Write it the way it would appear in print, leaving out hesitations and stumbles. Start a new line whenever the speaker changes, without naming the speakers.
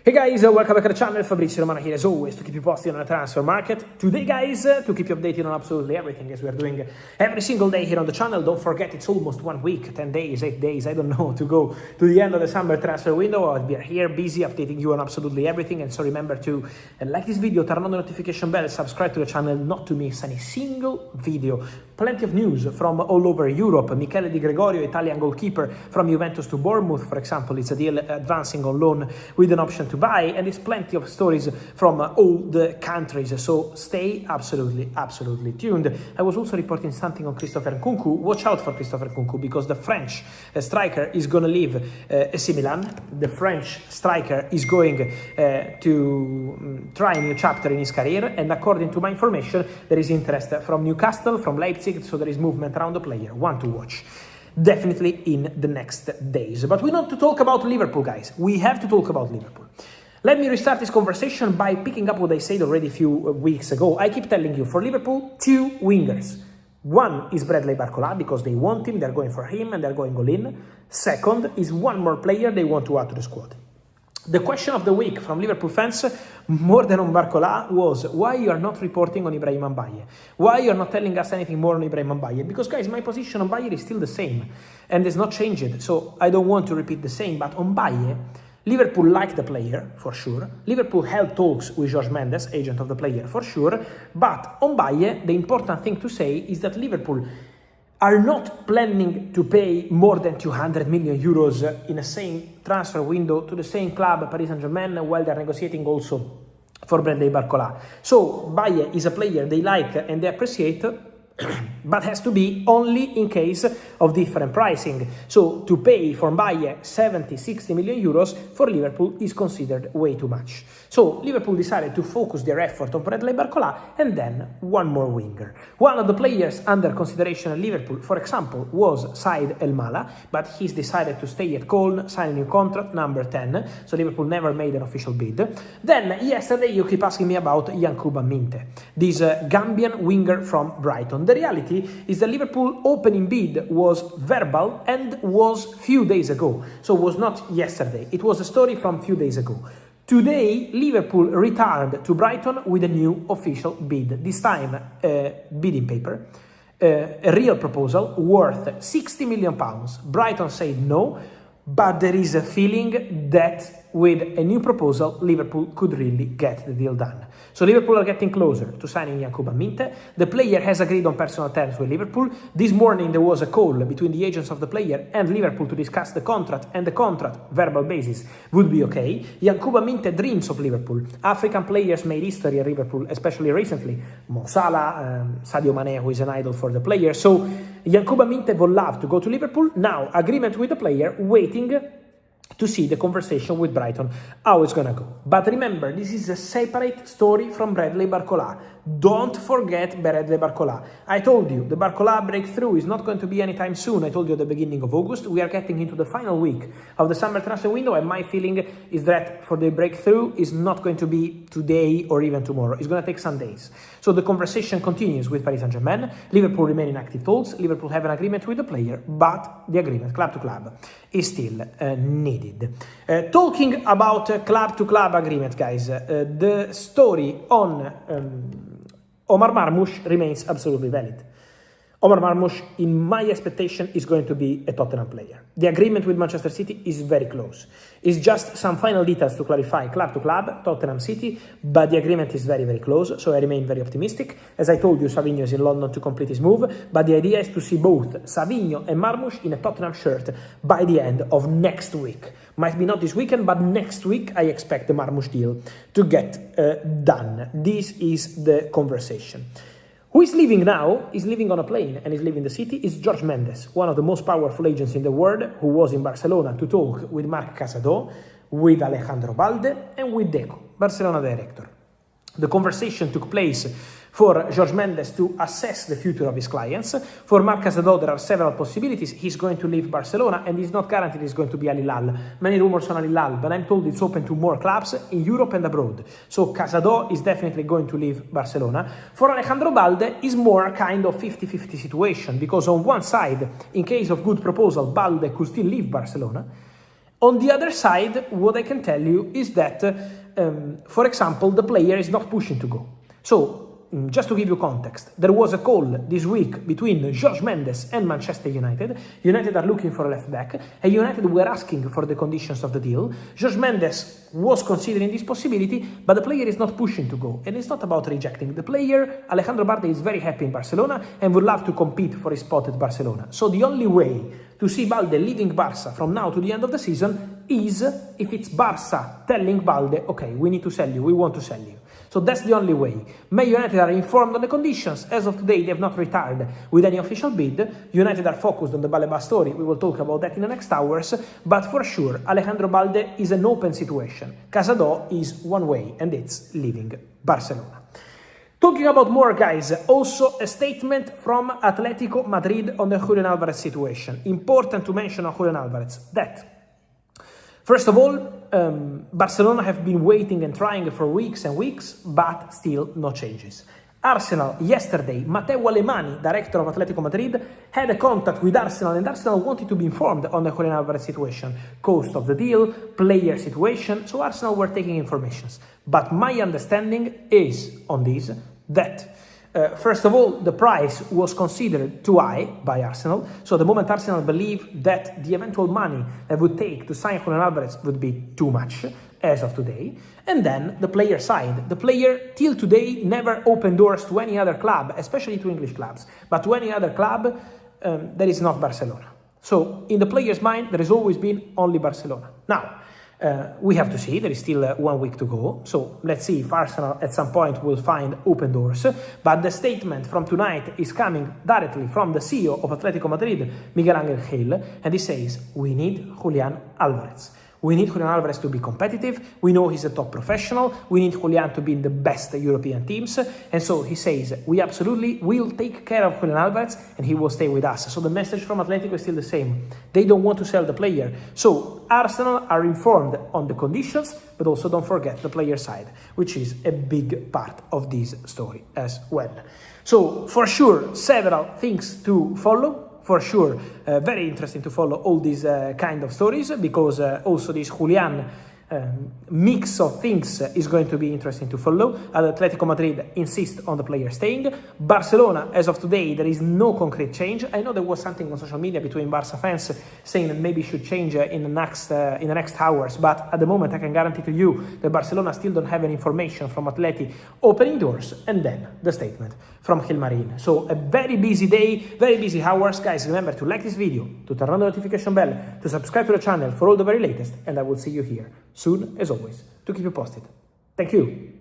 Hey guys, welcome back to the channel. Fabrizio Romano here as always to keep you posted on the transfer market. Today guys, to keep you updated on absolutely everything as we are doing every single day here on the channel. Don't forget it's almost 1 week, 10 days, 8 days, I don't know, to go to the end of the summer transfer window. We are here busy updating you on absolutely everything, and so remember to like this video, turn on the notification bell, subscribe to the channel not to miss any single video. Plenty of news from all over Europe. Michele Di Gregorio, Italian goalkeeper from Juventus to Bournemouth, for example, it's a deal advancing on loan with an option to buy, and it's plenty of stories from all the countries, so stay absolutely tuned. I was also reporting something on Christopher Nkunku. Watch out for Christopher Nkunku because the French striker is going to leave AC Milan. The French striker is going to try a new chapter in his career, and according to my information there is interest from Newcastle, from Leipzig, so there is movement around the player. One to watch definitely in the next days. But we want to talk about Liverpool, guys. We have to talk about Liverpool. Let me restart this conversation by picking up what I said already a few weeks ago. I keep telling you, for Liverpool, 2 wingers. One is Bradley Barcola, because they want him, they're going for him, and they're going all in. Second is one more player they want to add to the squad. The question of the week from Liverpool fans, more than on Barcola, was why you are not reporting on Mbaye? Why you are not telling us anything more on Mbaye? Because, guys, my position on Mbaye is still the same, and it's not changed, so I don't want to repeat the same. But on Mbaye, Liverpool liked the player, for sure. Liverpool held talks with Mendes, agent of the player, for sure. But on Mbaye, the important thing to say is that Liverpool are not planning to pay more than 200 million euros in the same transfer window to the same club, Paris Saint-Germain, while they're negotiating also for Bradley Barcola. So Mbaye is a player they like and they appreciate, but has to be only in case of different pricing. So to pay for Mbaye 70-60 million euros for Liverpool is considered way too much. So Liverpool decided to focus their effort on Bradley Barcola and then one more winger. One of the players under consideration at Liverpool, for example, was Said El Mala, but he's decided to stay at Cologne, sign a new contract, number 10, so Liverpool never made an official bid. Then yesterday you keep asking me about Yankuba Minteh, this Gambian winger from Brighton. The reality is that Liverpool opening bid was verbal and was few days ago, so it was not yesterday, it was a story from few days ago. Today, Liverpool returned to Brighton with a new official bid, this time bidding paper, a real proposal worth £60 million. Brighton said no, but there is a feeling that with a new proposal, Liverpool could really get the deal done. So Liverpool are getting closer to signing Yankuba Minteh. The player has agreed on personal terms with Liverpool. This morning there was a call between the agents of the player and Liverpool to discuss the contract, and the contract, verbal basis, would be okay. Yankuba Minteh dreams of Liverpool. African players made history at Liverpool, especially recently. Mo Salah, Sadio Mane, who is an idol for the player. So Yankuba Minteh would love to go to Liverpool. Now, agreement with the player, waiting to see the conversation with Brighton, how it's gonna go. But remember, this is a separate story from Bradley Barcola. Don't forget Bradley Barcola. I told you, the Barcola breakthrough is not going to be anytime soon. I told you at the beginning of August. We are getting into the final week of the summer transfer window, and my feeling is that for the breakthrough is not going to be today or even tomorrow. It's going to take some days. So the conversation continues with Paris Saint-Germain. Liverpool remain in active talks. Liverpool have an agreement with the player, but the agreement, club to club, is still needed. Talking about club-to-club agreement, guys, the story on Omar Marmoush remains absolutely valid. Omar Marmoush, in my expectation, is going to be a Tottenham player. The agreement with Manchester City is very close. It's just some final details to clarify club to club, Tottenham City, but the agreement is very close, so I remain very optimistic. As I told you, Savinho is in London to complete his move, but the idea is to see both Savinho and Marmoush in a Tottenham shirt by the end of next week. Might be not this weekend, but next week I expect the Marmoush deal to get done. This is the conversation. Who is leaving now, is living on a plane and is leaving the city, is Jorge Mendes, one of the most powerful agents in the world, who was in Barcelona to talk with Marc Casado, with Alejandro Balde, and with Deco, Barcelona director. The conversation took place for Jorge Mendes to assess the future of his clients. For Marc Casado, there are several possibilities. He's going to leave Barcelona, and he's not guaranteed he's going to be Al Hilal. Many rumors on Al Hilal, but I'm told it's open to more clubs in Europe and abroad. So Casado is definitely going to leave Barcelona. For Alejandro Balde, is more kind of 50-50 situation, because on one side, in case of good proposal, Balde could still leave Barcelona. On the other side, what I can tell you is that, for example, the player is not pushing to go. So, just to give you context, there was a call this week between Jorge Mendes and Manchester United. United are looking for a left back, and United were asking for the conditions of the deal. Jorge Mendes was considering this possibility, but the player is not pushing to go. And it's not about rejecting the player. Alejandro Balde is very happy in Barcelona and would love to compete for his spot at Barcelona. So the only way to see Balde leaving Barca from now to the end of the season is if it's Barca telling Balde, okay, we need to sell you, we want to sell you. So that's the only way. Man United are informed on the conditions. As of today, they have not retired with any official bid. United are focused on the Balde story. We will talk about that in the next hours. But for sure, Alejandro Balde is an open situation. Casado is one way, and it's leaving Barcelona. Talking about more, guys, also a statement from Atletico Madrid on the Julián Álvarez situation. Important to mention on Julián Álvarez that, first of all, Barcelona have been waiting and trying for weeks and weeks, but still no changes. Arsenal, yesterday, Matteo Alemany, director of Atletico Madrid, had a contact with Arsenal, and Arsenal wanted to be informed on the Julián Álvarez situation, cost of the deal, player situation, so Arsenal were taking informations. But my understanding is on this that first of all, the price was considered too high by Arsenal. So the moment Arsenal believed that the eventual money that would take to sign Julián Álvarez would be too much, as of today. And then the player side. The player, till today, never opened doors to any other club, especially to English clubs, but to any other club that is not Barcelona. So in the player's mind, there has always been only Barcelona. Now, we have to see, there is still 1 week to go, so let's see if Arsenal at some point will find open doors. But the statement from tonight is coming directly from the CEO of Atletico Madrid, Miguel Ángel Gil, and he says, we need Julián Álvarez. We need Julián Álvarez to be competitive. We know he's a top professional. We need Julián to be in the best European teams. And so he says, we absolutely will take care of Julián Álvarez and he will stay with us. So the message from Atletico is still the same. They don't want to sell the player. So Arsenal are informed on the conditions, but also don't forget the player side, which is a big part of this story as well. So for sure, several things to follow. For sure, very interesting to follow all these kind of stories, because also this Julián mix of things is going to be interesting to follow. Atletico Madrid insists on the player staying. Barcelona, as of today, there is no concrete change. I know there was something on social media between Barca fans saying that maybe it should change in the next hours, but at the moment I can guarantee to you that Barcelona still don't have any information from Atleti opening doors. And then the statement from Gilmarín. So a very busy day, very busy hours. Guys, remember to like this video, to turn on the notification bell, to subscribe to the channel for all the very latest, and I will see you here soon, as always, to keep you posted. Thank you.